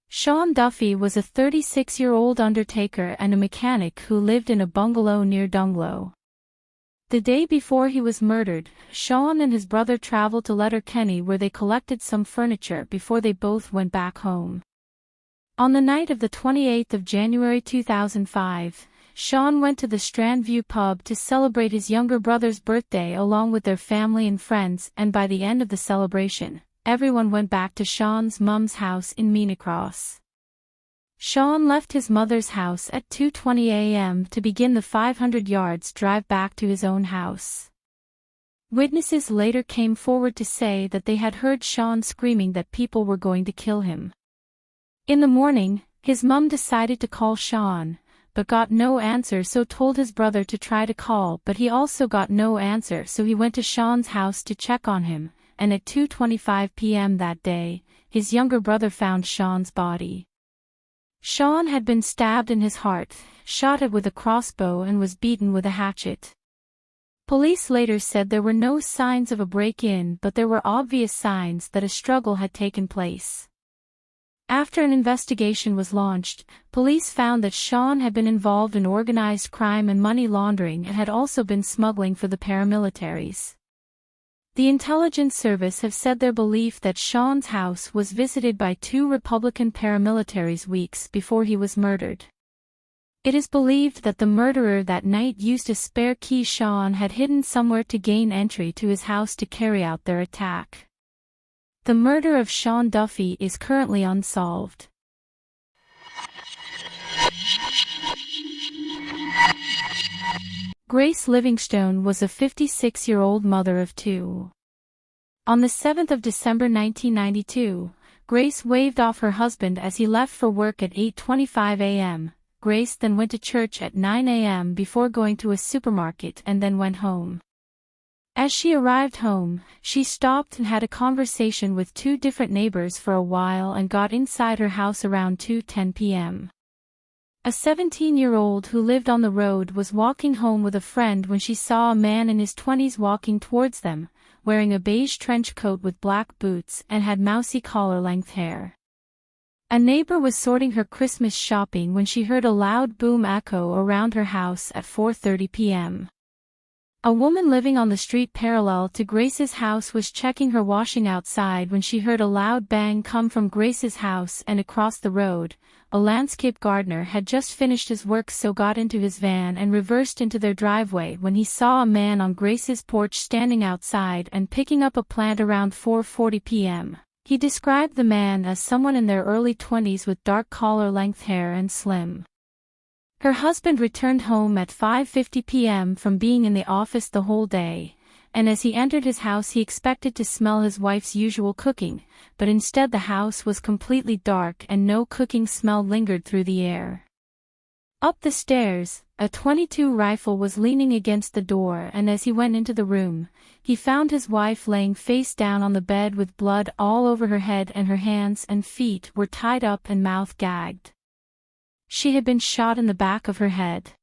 Sean Duffy was a 36-year-old undertaker and a mechanic who lived in a bungalow near Dunglow. The day before he was murdered, Sean and his brother traveled to Letterkenny where they collected some furniture before they both went back home. On the night of the 28th of January 2005, Sean went to the Strandview pub to celebrate his younger brother's birthday along with their family and friends, and by the end of the celebration, everyone went back to Sean's mum's house in Meanacross. Sean left his mother's house at 2:20 a.m. to begin the 500 yards drive back to his own house. Witnesses later came forward to say that they had heard Sean screaming that people were going to kill him. In the morning, his mum decided to call Sean, but got no answer, so told his brother to try to call, but he also got no answer, so he went to Sean's house to check on him, and at 2:25 p.m. that day, his younger brother found Sean's body. Sean had been stabbed in his heart, shot at with a crossbow, and was beaten with a hatchet. Police later said there were no signs of a break-in, but there were obvious signs that a struggle had taken place. After an investigation was launched, police found that Sean had been involved in organized crime and money laundering and had also been smuggling for the paramilitaries. The intelligence service have said their belief that Sean's house was visited by 2 Republican paramilitaries weeks before he was murdered. It is believed that the murderer that night used a spare key Sean had hidden somewhere to gain entry to his house to carry out their attack. The murder of Sean Duffy is currently unsolved. Grace Livingstone was a 56-year-old mother of 2. On the 7th of December 1992, Grace waved off her husband as he left for work at 8:25 a.m. Grace then went to church at 9 a.m. before going to a supermarket and then went home. As she arrived home, she stopped and had a conversation with 2 different neighbors for a while and got inside her house around 2:10 p.m. A 17-year-old who lived on the road was walking home with a friend when she saw a man in his 20s walking towards them, wearing a beige trench coat with black boots and had mousy collar-length hair. A neighbor was sorting her Christmas shopping when she heard a loud boom echo around her house at 4:30 p.m. A woman living on the street parallel to Grace's house was checking her washing outside when she heard a loud bang come from Grace's house and across the road. A landscape gardener had just finished his work, so got into his van and reversed into their driveway when he saw a man on Grace's porch standing outside and picking up a plant around 4:40 p.m. He described the man as someone in their early 20s with dark collar-length hair and slim. Her husband returned home at 5:50 p.m. from being in the office the whole day, and as he entered his house he expected to smell his wife's usual cooking, but instead the house was completely dark and no cooking smell lingered through the air. Up the stairs, a .22 rifle was leaning against the door, and as he went into the room, he found his wife laying face down on the bed with blood all over her head, and her hands and feet were tied up and mouth gagged. She had been shot in the back of her head.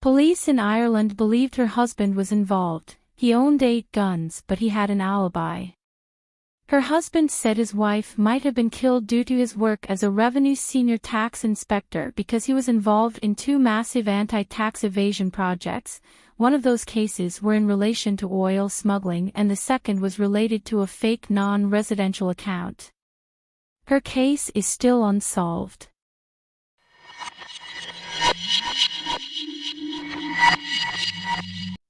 Police in Ireland believed her husband was involved. He owned 8 guns, but he had an alibi. Her husband said his wife might have been killed due to his work as a revenue senior tax inspector because he was involved in 2 massive anti-tax evasion projects. One of those cases were in relation to oil smuggling and the second was related to a fake non-residential account. Her case is still unsolved.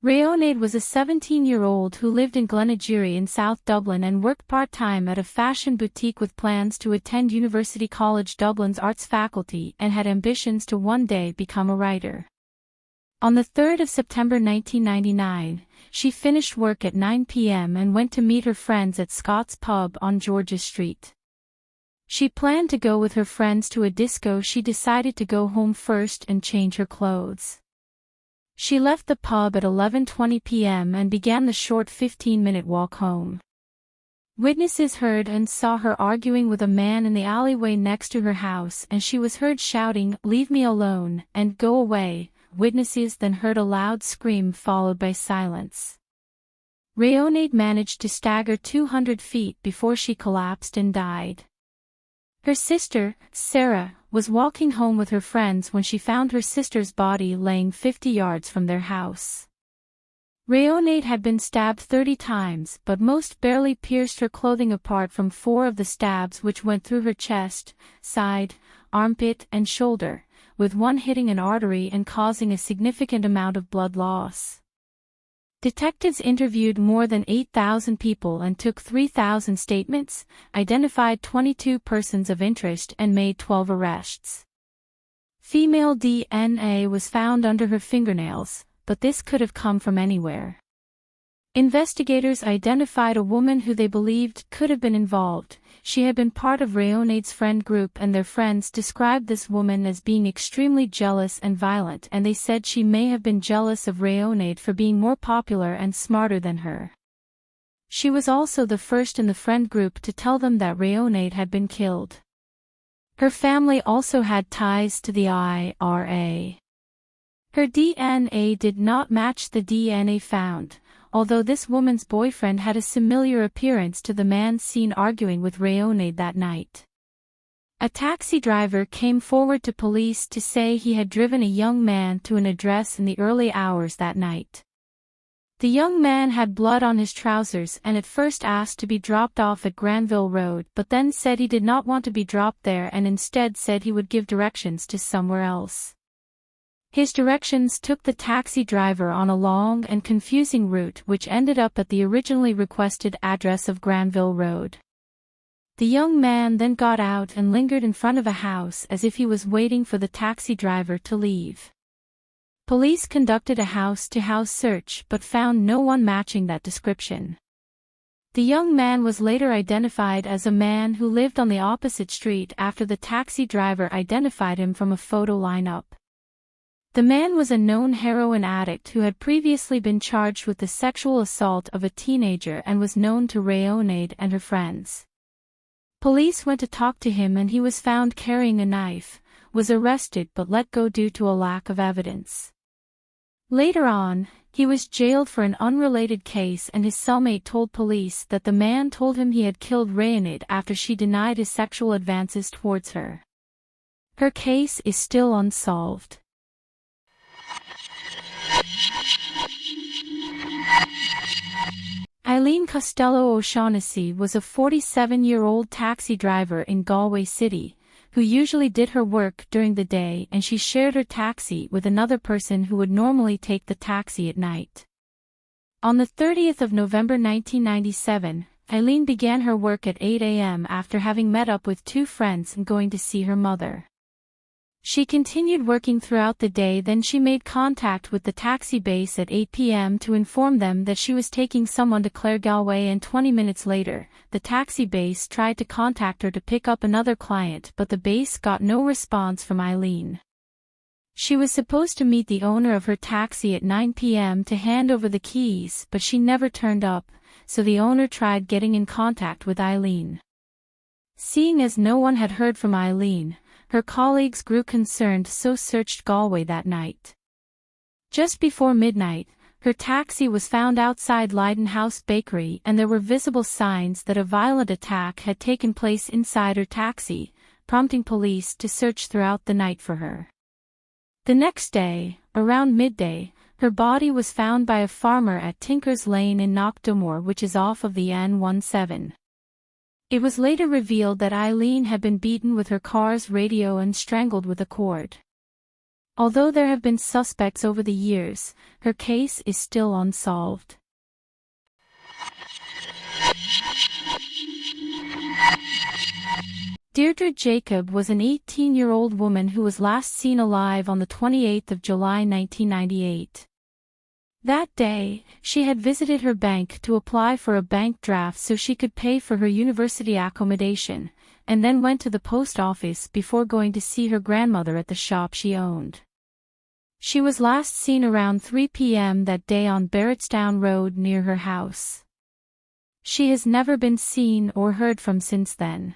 Rayonade was a 17-year-old who lived in Glenageary in South Dublin and worked part-time at a fashion boutique with plans to attend University College Dublin's arts faculty and had ambitions to one day become a writer. On the 3rd of September 1999, she finished work at 9 p.m. and went to meet her friends at Scott's Pub on George's Street. She planned to go with her friends to a disco. She decided to go home first and change her clothes. She left the pub at 11:20 p.m. and began the short 15-minute walk home. Witnesses heard and saw her arguing with a man in the alleyway next to her house, and she was heard shouting, "Leave me alone," and "Go away." Witnesses then heard a loud scream followed by silence. Rayonade managed to stagger 200 feet before she collapsed and died. Her sister, Sarah, was walking home with her friends when she found her sister's body laying 50 yards from their house. Rayonade had been stabbed 30 times, but most barely pierced her clothing apart from 4 of the stabs which went through her chest, side, armpit, and shoulder, with one hitting an artery and causing a significant amount of blood loss. Detectives interviewed more than 8,000 people and took 3,000 statements, identified 22 persons of interest and made 12 arrests. Female DNA was found under her fingernails, but this could have come from anywhere. Investigators identified a woman who they believed could have been involved. She had been part of Rayonade's friend group, and their friends described this woman as being extremely jealous and violent, and they said she may have been jealous of Rayonade for being more popular and smarter than her. She was also the first in the friend group to tell them that Rayonade had been killed. Her family also had ties to the IRA. Her DNA did not match the DNA found, although this woman's boyfriend had a similar appearance to the man seen arguing with Rayonade that night. A taxi driver came forward to police to say he had driven a young man to an address in the early hours that night. The young man had blood on his trousers and at first asked to be dropped off at Granville Road, but then said he did not want to be dropped there and instead said he would give directions to somewhere else. His directions took the taxi driver on a long and confusing route which ended up at the originally requested address of Granville Road. The young man then got out and lingered in front of a house as if he was waiting for the taxi driver to leave. Police conducted a house-to-house search but found no one matching that description. The young man was later identified as a man who lived on the opposite street after the taxi driver identified him from a photo lineup. The man was a known heroin addict who had previously been charged with the sexual assault of a teenager and was known to Rayonade and her friends. Police went to talk to him and he was found carrying a knife, was arrested but let go due to a lack of evidence. Later on, he was jailed for an unrelated case and his cellmate told police that the man told him he had killed Rayonade after she denied his sexual advances towards her. Her case is still unsolved. Eileen Costello O'Shaughnessy was a 47-year-old taxi driver in Galway City, who usually did her work during the day, and she shared her taxi with another person who would normally take the taxi at night. On the 30th of November 1997, Eileen began her work at 8 a.m. after having met up with 2 friends and going to see her mother. She continued working throughout the day, then she made contact with the taxi base at 8 p.m. to inform them that she was taking someone to Claregalway, and 20 minutes later, the taxi base tried to contact her to pick up another client, but the base got no response from Eileen. She was supposed to meet the owner of her taxi at 9 p.m. to hand over the keys, but she never turned up, so the owner tried getting in contact with Eileen. Seeing as no one had heard from Eileen, her colleagues grew concerned, so searched Galway that night. Just before midnight, her taxi was found outside Leyden House Bakery and there were visible signs that a violent attack had taken place inside her taxi, prompting police to search throughout the night for her. The next day, around midday, her body was found by a farmer at Tinkers Lane in Knockdomore, which is off of the N17. It was later revealed that Eileen had been beaten with her car's radio and strangled with a cord. Although there have been suspects over the years, her case is still unsolved. Deirdre Jacob was an 18-year-old woman who was last seen alive on the 28th of July 1998. That day, she had visited her bank to apply for a bank draft so she could pay for her university accommodation, and then went to the post office before going to see her grandmother at the shop she owned. She was last seen around 3 p.m. that day on Barrettstown Road near her house. She has never been seen or heard from since then.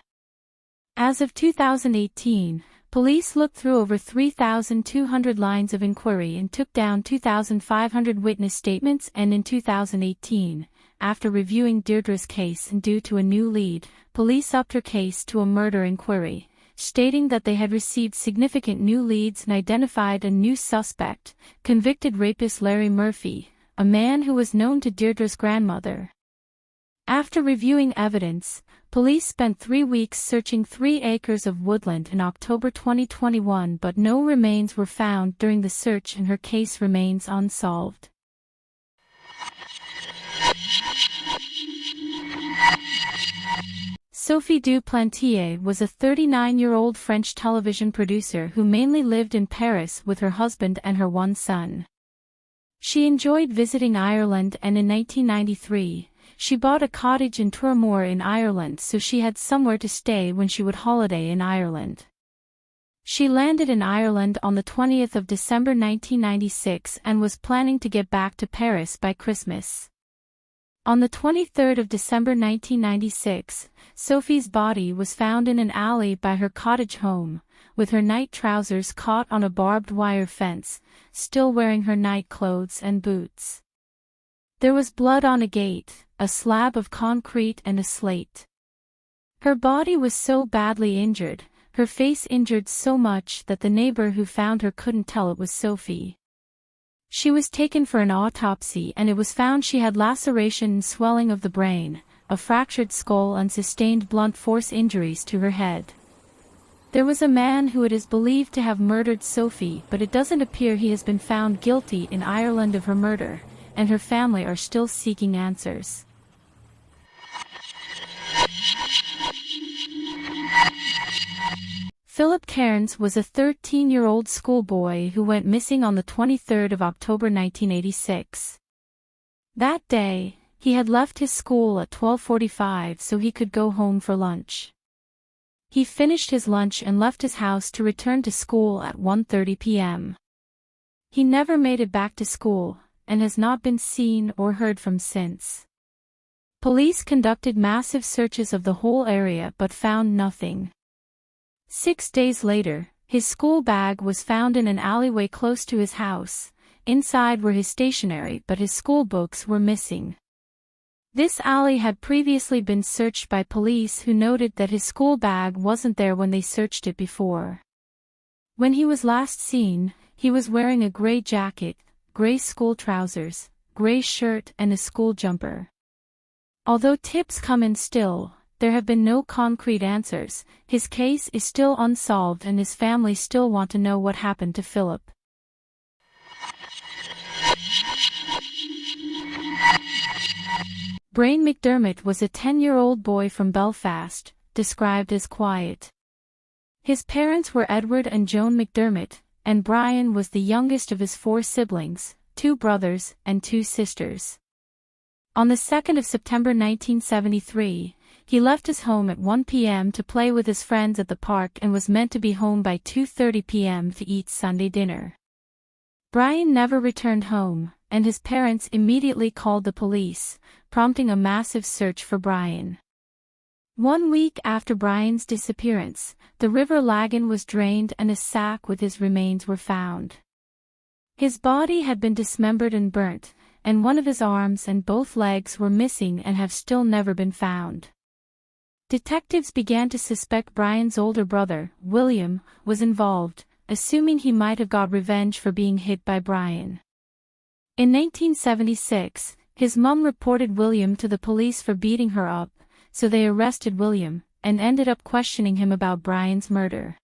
As of 2018, police looked through over 3,200 lines of inquiry and took down 2,500 witness statements, and in 2018, after reviewing Deirdre's case and due to a new lead, police upped her case to a murder inquiry, stating that they had received significant new leads and identified a new suspect, convicted rapist Larry Murphy, a man who was known to Deirdre's grandmother. After reviewing evidence, police spent 3 weeks searching 3 acres of woodland in October 2021, but no remains were found during the search and her case remains unsolved. Sophie du Plantier was a 39-year-old French television producer who mainly lived in Paris with her husband and her one son. She enjoyed visiting Ireland, and in 1993, she bought a cottage in Tourmoor in Ireland so she had somewhere to stay when she would holiday in Ireland. She landed in Ireland on the 20th of December 1996 and was planning to get back to Paris by Christmas. On the 23rd of December 1996, Sophie's body was found in an alley by her cottage home, with her night trousers caught on a barbed wire fence, still wearing her night clothes and boots. There was blood on a gate, a slab of concrete and a slate. Her body was so badly injured, her face injured so much that the neighbor who found her couldn't tell it was Sophie. She was taken for an autopsy and it was found she had laceration and swelling of the brain, a fractured skull and sustained blunt force injuries to her head. There was a man who it is believed to have murdered Sophie, but it doesn't appear he has been found guilty in Ireland of her murder, and her family are still seeking answers. Philip Cairns was a 13-year-old schoolboy who went missing on the 23rd of October 1986. That day, he had left his school at 12:45 so he could go home for lunch. He finished his lunch and left his house to return to school at 1:30 p.m. He never made it back to school, and has not been seen or heard from since. Police conducted massive searches of the whole area but found nothing. 6 days later, his school bag was found in an alleyway close to his house. Inside were his stationery, but his school books were missing. This alley had previously been searched by police who noted that his school bag wasn't there when they searched it before. When he was last seen, he was wearing a gray jacket, gray school trousers, gray shirt and a school jumper. Although tips come in still, there have been no concrete answers. His case is still unsolved and his family still want to know what happened to Philip. Brian McDermott was a 10-year-old boy from Belfast, described as quiet. His parents were Edward and Joan McDermott, and Brian was the youngest of his 4 siblings, 2 brothers and 2 sisters. On the 2nd of September 1973, he left his home at 1 p.m. to play with his friends at the park and was meant to be home by 2:30 p.m. to eat Sunday dinner. Brian never returned home, and his parents immediately called the police, prompting a massive search for Brian. 1 week after Brian's disappearance, the River Lagan was drained and a sack with his remains were found. His body had been dismembered and burnt, and one of his arms and both legs were missing and have still never been found. Detectives began to suspect Brian's older brother, William, was involved, assuming he might have got revenge for being hit by Brian. In 1976, his mum reported William to the police for beating her up, so they arrested William, and ended up questioning him about Brian's murder.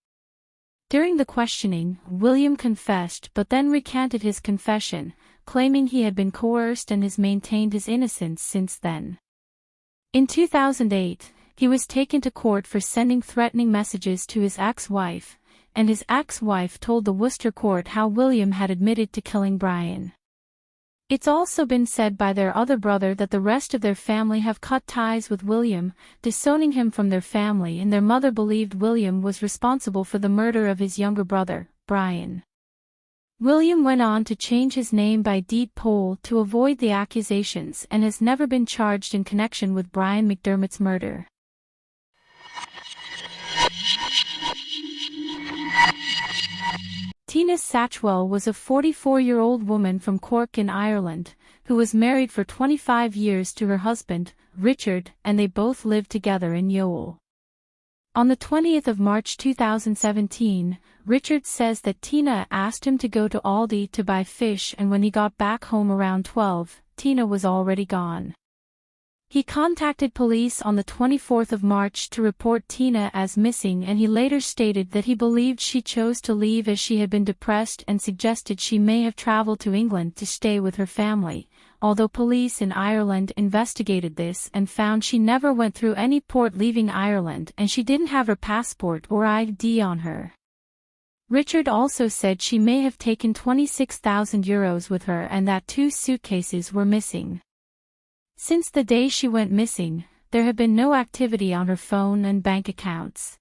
During the questioning, William confessed but then recanted his confession, claiming he had been coerced and has maintained his innocence since then. In 2008, he was taken to court for sending threatening messages to his ex-wife, and his ex-wife told the Worcester court how William had admitted to killing Brian. It's also been said by their other brother that the rest of their family have cut ties with William, disowning him from their family, and their mother believed William was responsible for the murder of his younger brother, Brian. William went on to change his name by deed poll to avoid the accusations and has never been charged in connection with Brian McDermott's murder. Tina Satchwell was a 44-year-old woman from Cork in Ireland, who was married for 25 years to her husband, Richard, and they both lived together in Youghal. On the 20th of March 2017, Richard says that Tina asked him to go to Aldi to buy fish, and when he got back home around 12, Tina was already gone. He contacted police on the 24th of March to report Tina as missing, and he later stated that he believed she chose to leave as she had been depressed and suggested she may have traveled to England to stay with her family, although police in Ireland investigated this and found she never went through any port leaving Ireland and she didn't have her passport or ID on her. Richard also said she may have taken €26,000 with her and that 2 suitcases were missing. Since the day she went missing, there had been no activity on her phone and bank accounts.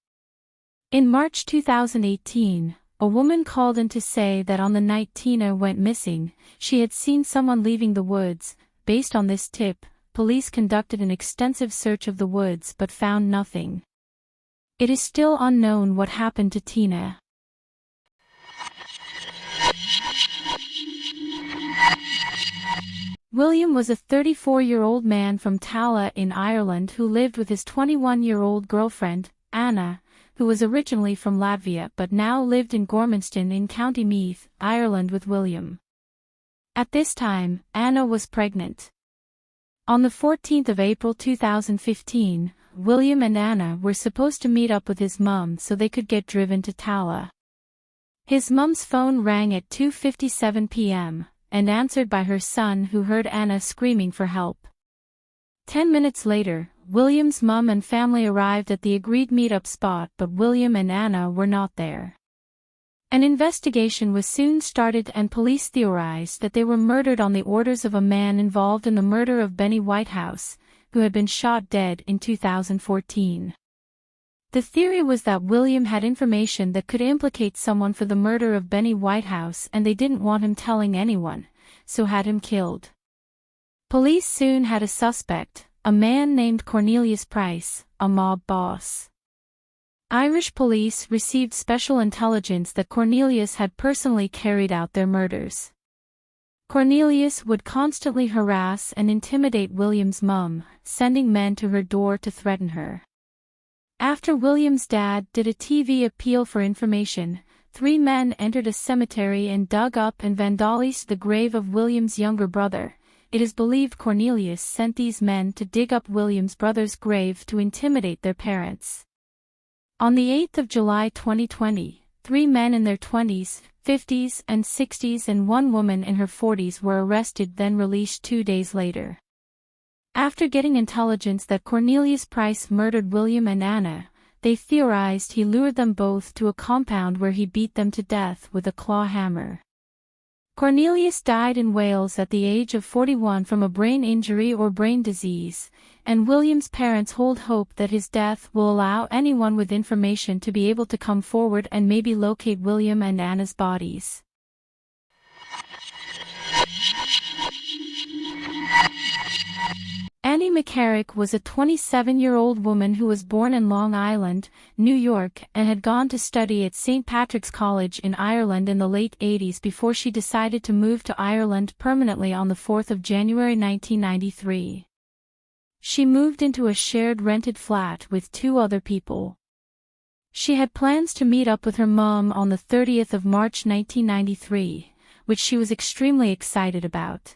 In March 2018, a woman called in to say that on the night Tina went missing, she had seen someone leaving the woods. Based on this tip, police conducted an extensive search of the woods but found nothing. It is still unknown what happened to Tina. William was a 34-year-old man from Tallaght in Ireland who lived with his 21-year-old girlfriend, Anna, who was originally from Latvia but now lived in Gormanston in County Meath, Ireland with William. At this time, Anna was pregnant. On the 14th of April 2015, William and Anna were supposed to meet up with his mum so they could get driven to Tallaght. His mum's phone rang at 2:57 p.m. and answered by her son, who heard Anna screaming for help. 10 minutes later, William's mum and family arrived at the agreed meet-up spot, but William and Anna were not there. An investigation was soon started and police theorized that they were murdered on the orders of a man involved in the murder of Benny Whitehouse, who had been shot dead in 2014. The theory was that William had information that could implicate someone for the murder of Benny Whitehouse and they didn't want him telling anyone, so had him killed. Police soon had a suspect, a man named Cornelius Price, a mob boss. Irish police received special intelligence that Cornelius had personally carried out their murders. Cornelius would constantly harass and intimidate William's mum, sending men to her door to threaten her. After William's dad did a TV appeal for information, 3 men entered a cemetery and dug up and vandalized the grave of William's younger brother. It is believed Cornelius sent these men to dig up William's brother's grave to intimidate their parents. On the 8th of July 2020, 3 men in their 20s, 50s and 60s and 1 woman in her 40s were arrested, then released 2 days later. After getting intelligence that Cornelius Price murdered William and Anna, they theorized he lured them both to a compound where he beat them to death with a claw hammer. Cornelius died in Wales at the age of 41 from a brain injury or brain disease, and William's parents hold hope that his death will allow anyone with information to be able to come forward and maybe locate William and Anna's bodies. Annie McCarrick was a 27-year-old woman who was born in Long Island, New York, and had gone to study at St. Patrick's College in Ireland in the late 80s before she decided to move to Ireland permanently on the 4th of January 1993. She moved into a shared rented flat with 2 other people. She had plans to meet up with her mom on the 30th of March 1993, which she was extremely excited about.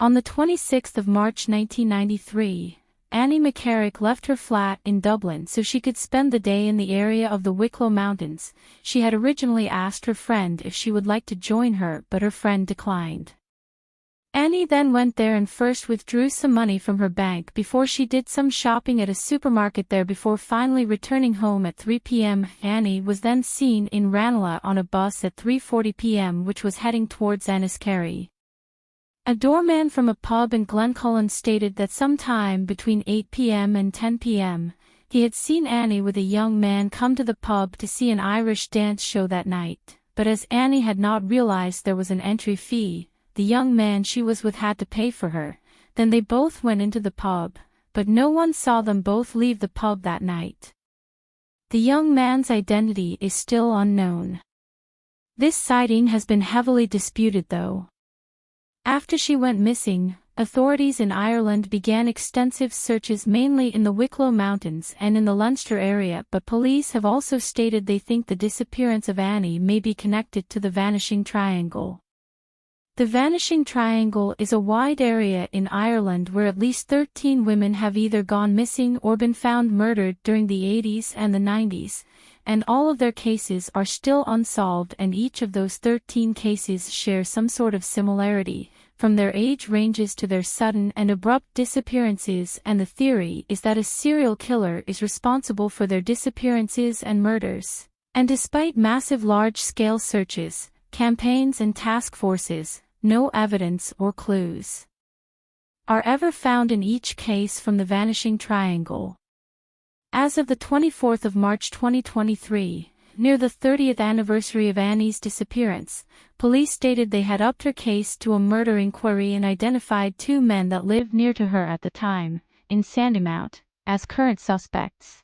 On the 26th of March 1993, Annie McCarrick left her flat in Dublin so she could spend the day in the area of the Wicklow Mountains. She had originally asked her friend if she would like to join her, but her friend declined. Annie then went there and first withdrew some money from her bank before she did some shopping at a supermarket there before finally returning home at 3 p.m. Annie was then seen in Ranelagh on a bus at 3:40 p.m. which was heading towards Enniskerry. A doorman from a pub in Glencullen stated that sometime between 8 p.m. and 10 p.m., he had seen Annie with a young man come to the pub to see an Irish dance show that night, but as Annie had not realized there was an entry fee, the young man she was with had to pay for her. Then they both went into the pub, but no one saw them both leave the pub that night. The young man's identity is still unknown. This sighting has been heavily disputed though. After she went missing, authorities in Ireland began extensive searches mainly in the Wicklow Mountains and in the Leinster area, but police have also stated they think the disappearance of Annie may be connected to the Vanishing Triangle. The Vanishing Triangle is a wide area in Ireland where at least 13 women have either gone missing or been found murdered during the 80s and the 90s, and all of their cases are still unsolved, and each of those 13 cases share some sort of similarity, from their age ranges to their sudden and abrupt disappearances, and the theory is that a serial killer is responsible for their disappearances and murders. And despite massive large-scale searches, campaigns and task forces, no evidence or clues are ever found in each case from the Vanishing Triangle. As of the 24th of March 2023, near the 30th anniversary of Annie's disappearance, police stated they had upped her case to a murder inquiry and identified 2 men that lived near to her at the time, in Sandymount, as current suspects.